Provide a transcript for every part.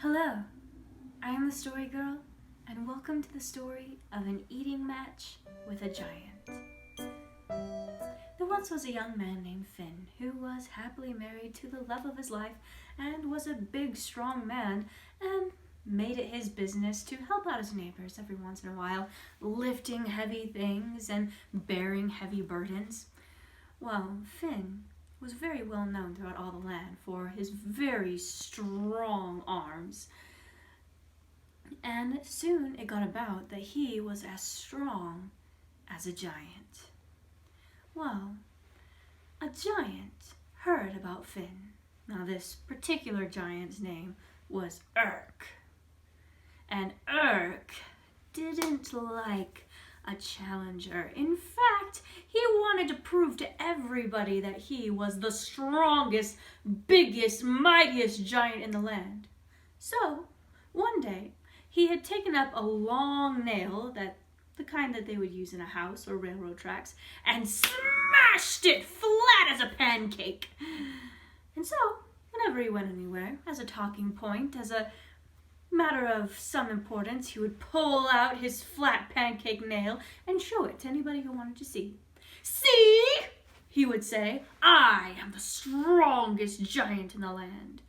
Hello, I am the Story Girl, and welcome to the story of an eating match with a giant. There once was a young man named Finn who was happily married to the love of his life and was a big, strong man and made it his business to help out his neighbors every once in a while, lifting heavy things and bearing heavy burdens. Well, Finn was very well known throughout all the land for his very strong arms. And soon it got about that he was as strong as a giant. Well, a giant heard about Finn. Now this particular giant's name was Urk. And Urk didn't like a challenger. In fact, he wanted to prove to everybody that he was the strongest, biggest, mightiest giant in the land. So, one day, he had taken up a long nail, the kind that they would use in a house or railroad tracks, and smashed it flat as a pancake. And so, whenever he went anywhere, as a talking point, as a matter of some importance, he would pull out his flat pancake nail and show it to anybody who wanted to see. "See," he would say, "I am the strongest giant in the land."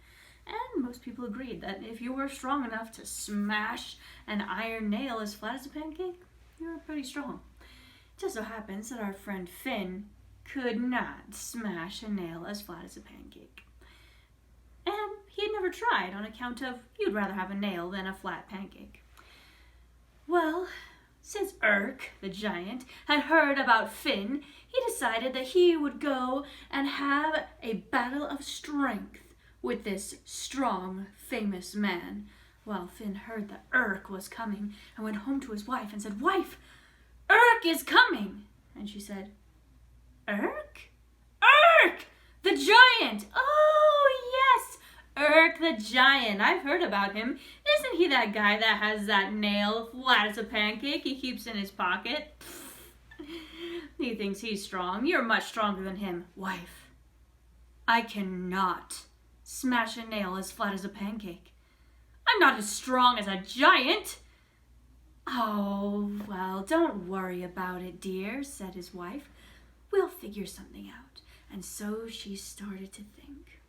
And most people agreed that if you were strong enough to smash an iron nail as flat as a pancake, you were pretty strong. It just so happens that our friend Finn could not smash a nail as flat as a pancake. And he had never tried on account of you'd rather have a nail than a flat pancake. Well, since Urk, the giant, had heard about Finn, he decided that he would go and have a battle of strength with this strong, famous man. Well, Finn heard that Urk was coming and went home to his wife and said, "Wife, Urk is coming." And she said, "Urk? Urk, the giant! Oh, yes, Urk the giant. I've heard about him. Isn't he that guy that has that nail flat as a pancake he keeps in his pocket? He thinks he's strong. You're much stronger than him." "Wife, I cannot smash a nail as flat as a pancake. I'm not as strong as a giant." "Oh, well, don't worry about it, dear," said his wife. "We'll figure something out." And so she started to think.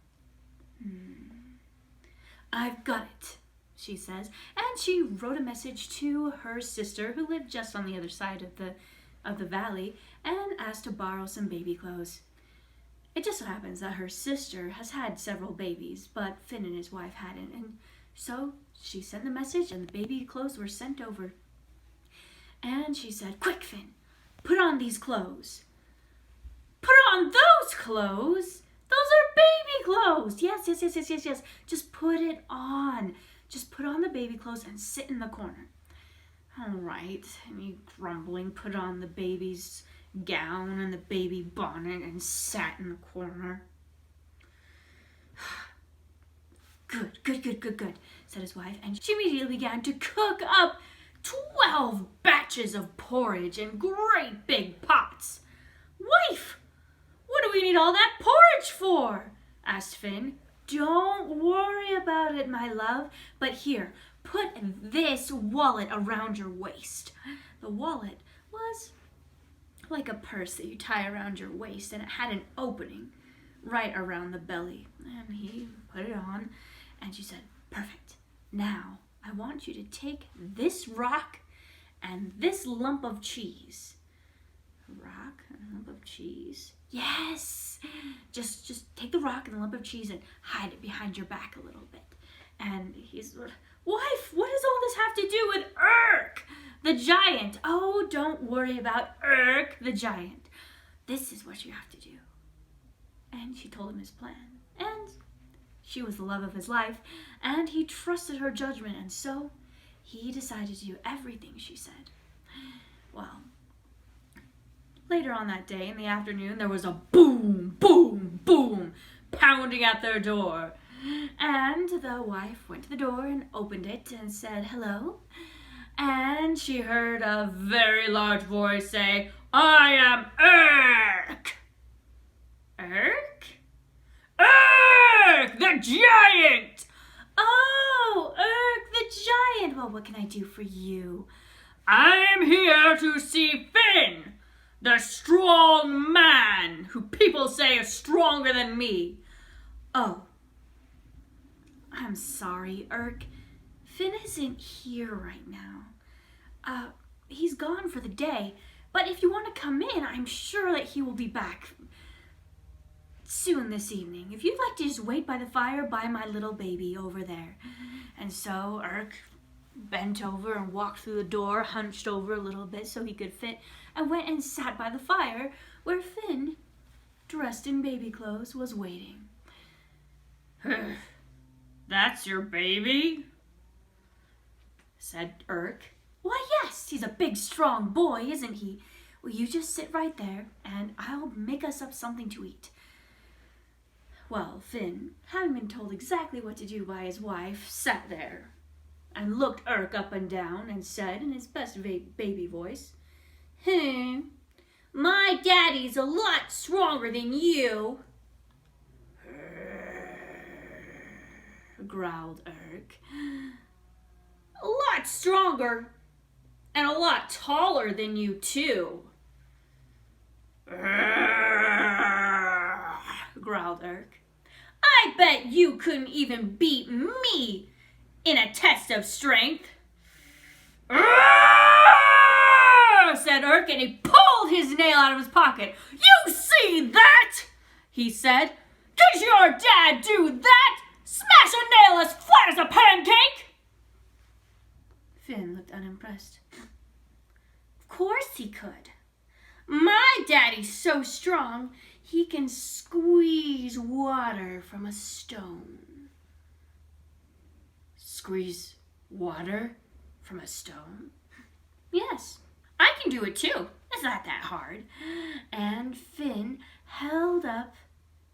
"I've got it," she says, and she wrote a message to her sister who lived just on the other side of the valley and asked to borrow some baby clothes. It just so happens that her sister has had several babies, but Finn and his wife hadn't, and so she sent the message and the baby clothes were sent over. And she said, "Quick, Finn, put on these clothes." "Put on those clothes? Those are baby clothes." Yes. Just put it on. Just put on the baby clothes and sit in the corner." "All right," and he grumbling put on the baby's gown and the baby bonnet and sat in the corner. Good, said his wife, and she immediately began to cook up 12 batches of porridge in great big pots. "Wife, what do we need all that porridge for?" asked Finn. "Don't worry about it, my love, but here, put this wallet around your waist." The wallet was like a purse that you tie around your waist, and it had an opening right around the belly. And he put it on, and she said, "Perfect. Now, I want you to take this rock and this lump of cheese." A rock and a lump of cheese? Yes! Just take the rock and the lump of cheese and hide it behind your back a little bit. And he's, "Wife, what does all this have to do with Urk, the giant?" "Oh, don't worry about Urk, the giant. This is what you have to do." And she told him his plan. And she was the love of his life, and he trusted her judgment, and so he decided to do everything she said. Well, later on that day, in the afternoon, there was a boom, boom, boom, pounding at their door. And the wife went to the door and opened it and said, "Hello." And she heard a very large voice say, "I am Urk." "Urk? Urk, the giant!" "Oh, Oh, what can I do for you? I'm here to see Finn, the strong man who people say is stronger than me. Oh, I'm sorry, Urk. Finn isn't here right now. He's gone for the day. But if you want to come in, I'm sure that he will be back soon this evening. If you'd like to just wait by the fire by my little baby over there. And so Urk bent over and walked through the door, hunched over a little bit so he could fit, and went and sat by the fire where Finn, dressed in baby clothes, was waiting. That's your baby? Said Urk. Why, yes, he's a big, strong boy, isn't he? Well, you just sit right there, and I'll make us up something to eat. Well, Finn, having been told exactly what to do by his wife, sat there and looked Urk up and down and said in his best baby voice, my daddy's a lot stronger than you. Growled Urk. A lot stronger and a lot taller than you, too. Growled Urk. I bet you couldn't even beat me in a test of strength. Said Urk, and he pulled his nail out of his pocket. You see that? He said. Does your dad do that? Smash a nail as flat as a pancake? Finn looked unimpressed. Of course he could. My daddy's so strong, he can squeeze water from a stone. Squeeze water from a stone? Yes, I can do it too. It's not that hard. And Finn held up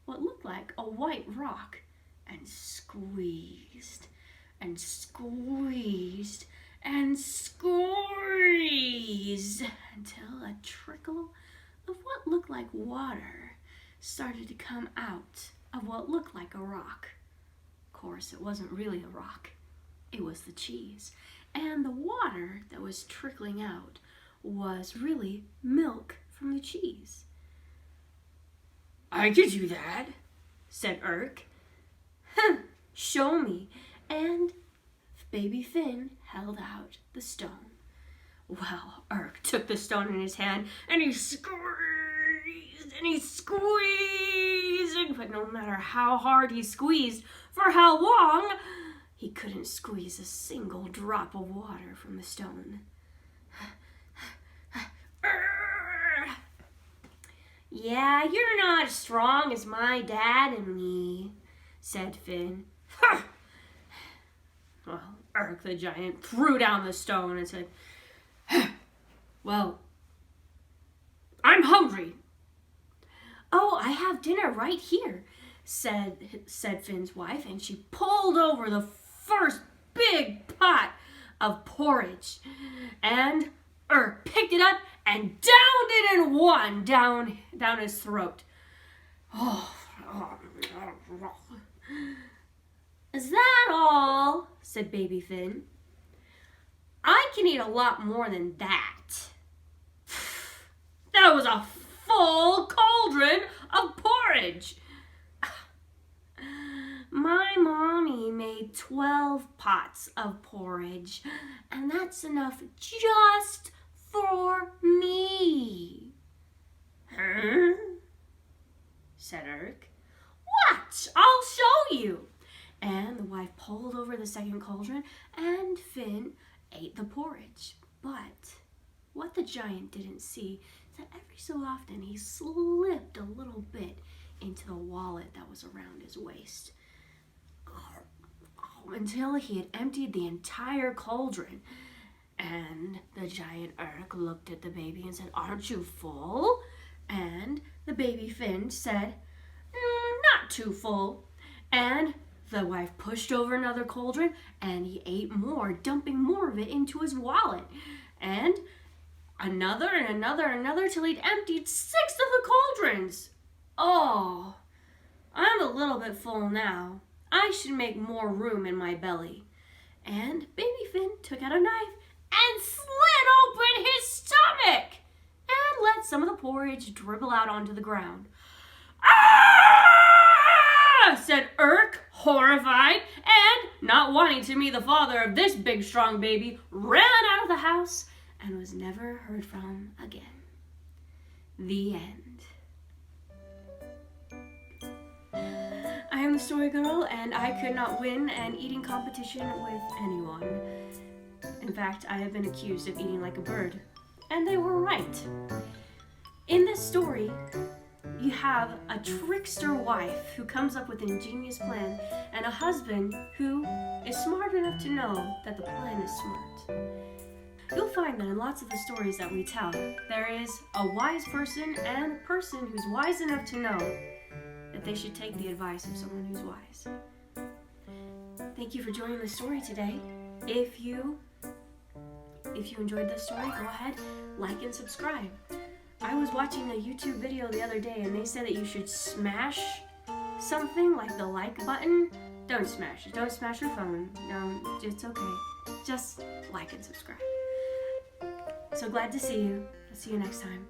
what looked like a white rock and squeezed and squeezed and squeezed until a trickle of what looked like water started to come out of what looked like a rock. Of course, it wasn't really a rock. It was the cheese. And the water that was trickling out was really milk from the cheese. I could do that, said Urk. Show me. And baby Finn held out the stone. Well, Urk took the stone in his hand and he squeezed and he squeezed. But no matter how hard he squeezed, for how long, he couldn't squeeze a single drop of water from the stone. Yeah, you're not as strong as my dad and me, said Finn. Well, Urk the giant threw down the stone and said, well, I'm hungry. Oh, I have dinner right here, said Finn's wife, and she pulled over the first big pot of porridge. And Urk picked it up and downed it in one down his throat. Is that all? Said baby Finn. I can eat a lot more than that. That was a full cauldron of porridge. My mommy made 12 pots of porridge, and that's enough just for me. Huh? Said Urk. Watch, I'll show you. And the wife pulled over the second cauldron, and Finn ate the porridge. But what the giant didn't see is that every so often he slipped a little bit into the wallet that was around his waist, until he had emptied the entire cauldron. And the giant Urk looked at the baby and said, aren't you full? And the baby Finn said, not too full. And the wife pushed over another cauldron and he ate more, dumping more of it into his wallet. And another and another and another till he'd emptied 6 of the cauldrons. Oh, I'm a little bit full now. I should make more room in my belly. And baby Finn took out a knife and slit open his stomach and let some of the porridge dribble out onto the ground. "Ah!" said Urk, horrified, and, not wanting to meet the father of this big, strong baby, ran out of the house and was never heard from again. The end. I am the Story Girl, and I could not win an eating competition with anyone. In fact, I have been accused of eating like a bird, and they were right. In this story, you have a trickster wife who comes up with an ingenious plan, and a husband who is smart enough to know that the plan is smart. You'll find that in lots of the stories that we tell, there is a wise person and a person who's wise enough to know that they should take the advice of someone who's wise. Thank you for joining the story today. If you enjoyed this story, go ahead, like and subscribe. I was watching a YouTube video the other day and they said that you should smash something like the like button. Don't smash it. Don't smash your phone. No, it's okay. Just like and subscribe. So glad to see you. I'll see you next time.